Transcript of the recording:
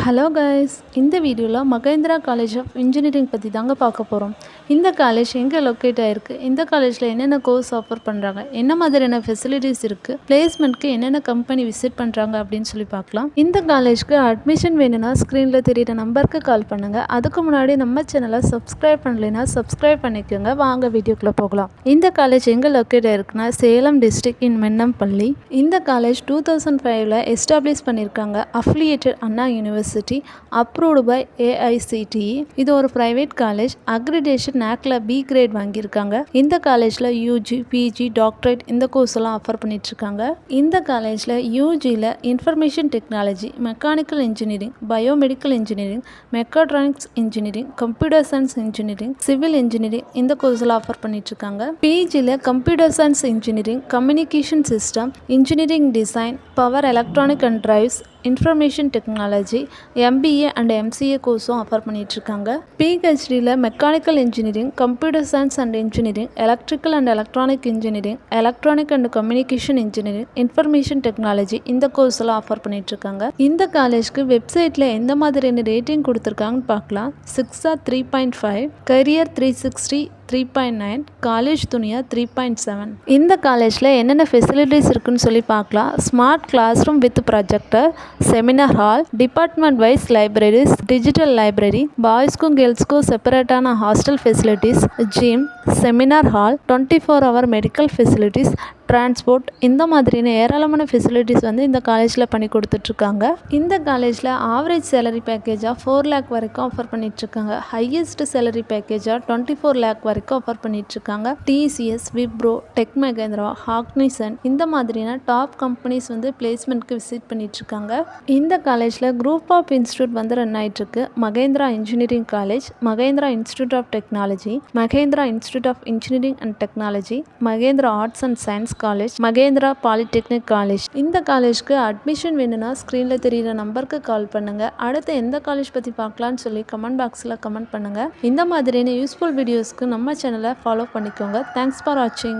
Hello guys, இந்த வீடியோவில் Mahindra college of engineering பற்றி தாங்க பார்க்க போகிறோம். இந்த காலேஜ் எங்கே லொக்கேட் ஆகிருக்கு, இந்த காலேஜில் என்னென்ன கோர்ஸ் ஆஃபர் பண்ணுறாங்க, என்ன மாதிரியான ஃபெசிலிட்டிஸ் இருக்குது, பிளேஸ்மெண்ட்க்கு என்னென்ன கம்பெனி விசிட் பண்ணுறாங்க அப்படின்னு சொல்லி பார்க்கலாம். இந்த காலேஜ்க்கு அட்மிஷன் வேணும்னா ஸ்க்ரீனில் தெரியிற நம்பருக்கு கால் பண்ணுங்கள். அதுக்கு முன்னாடி நம்ம சேனலை சப்ஸ்கிரைப் பண்ணலைன்னா சப்ஸ்கிரைப் பண்ணிக்கோங்க. வாங்க வீடியோக்குள்ளே போகலாம். இந்த காலேஜ் எங்கே லொக்கேட் ஆகிருக்குன்னா சேலம் டிஸ்ட்ரிக்ட் இன் மென்னம்பள்ளி. இந்த காலேஜ் 2005 எஸ்டாப்ளிஷ் பண்ணியிருக்காங்க. Affiliated Anna university, approved by AICTE. இது ஒரு பிரைவேட் காலேஜ். அக்ரிடேஷன் NACல B கிரேட் வாங்கியிருக்காங்க. இந்த காலேஜில் UG, PG, டாக்டரேட் இந்த கோர்ஸ் எல்லாம் ஆஃபர் பண்ணிட்டு இருக்காங்க. இந்த காலேஜில் UGல information technology, mechanical engineering, biomedical engineering, mechatronics engineering, computer science engineering, civil engineering இந்த கோர்ஸ் எல்லாம் ஆஃபர் பண்ணிட்டு இருக்காங்க. PGல computer science engineering, communication system, engineering design, power electronic and drives, information technology, MBA and MCA கோர்ஸும் offer பண்ணிகிட்ருக்காங்க. PhDயில் mechanical engineering, computer science and engineering, electrical and electronic engineering, electronic and communication engineering, information technology இந்த course எல்லாம் offer பண்ணிகிட்ருக்காங்க. இந்த காலேஜ்க்கு வெப்சைட்டில் எந்த மாதிரியான ரேட்டிங் கொடுத்துருக்காங்கன்னு பார்க்கலாம். 6 3.5, கரியர் 360 3.9, காலேஜ் துணியா 3.7. இந்த காலேஜில் என்னென்ன ஃபெசிலிட்டிஸ் இருக்குன்னு சொல்லி பார்க்கலாம். Smart class room with projector, seminar hall, department wise libraries, digital library, பாய்ஸ்க்கும் கேர்ள்ஸ்க்கும் செப்பரேட்டான hostel facilities, gym, seminar hall, 24 hour medical facilities, transport இந்த மாதிரியான ஏராளமான ஃபெசிலிட்டிஸ் இந்த காலேஜில் பண்ணி கொடுத்துட்ருக்காங்க. இந்த காலேஜில் ஆவரேஜ் சேலரி பேக்கேஜாக 4 lakh வரைக்கும் ஆஃபர் பண்ணிகிட்ருக்காங்க. ஹையஸ்ட் சேலரி பேக்கேஜாக 24 lakh வரைக்கும் ஆஃபர் பண்ணிகிட்ருக்காங்க. TCS, Wipro, tech Mahindra, Cognizant இந்த மாதிரியான டாப் கம்பெனிஸ் பிளேஸ்மெண்ட்க்கு விசிட் பண்ணிகிட்ருக்காங்க. இந்த காலேஜில் குரூப் ஆஃப் இன்ஸ்டியூட் ரன் ஆகிட்டுருக்கு. Mahendra engineering college, Mahendra institute of technology, Mahendra institute of engineering and technology, Mahendra arts and science college, Mahendra polytechnic college. இந்த காலேஜ்க்கு அட்மிஷன் வேணும்னா ஸ்க்ரீனில் தெரியிற நம்பருக்கு கால் பண்ணுங்கள். அடுத்து எந்த காலேஜ் பற்றி பார்க்கலான்னு சொல்லி கமெண்ட் பாக்ஸில் கமெண்ட் பண்ணுங்கள். இந்த மாதிரியான யூஸ்ஃபுல் வீடியோஸ்க்கு நம்ம சேனலை ஃபாலோ பண்ணிக்கோங்க. தேங்க்ஸ் ஃபார் வாட்சிங்.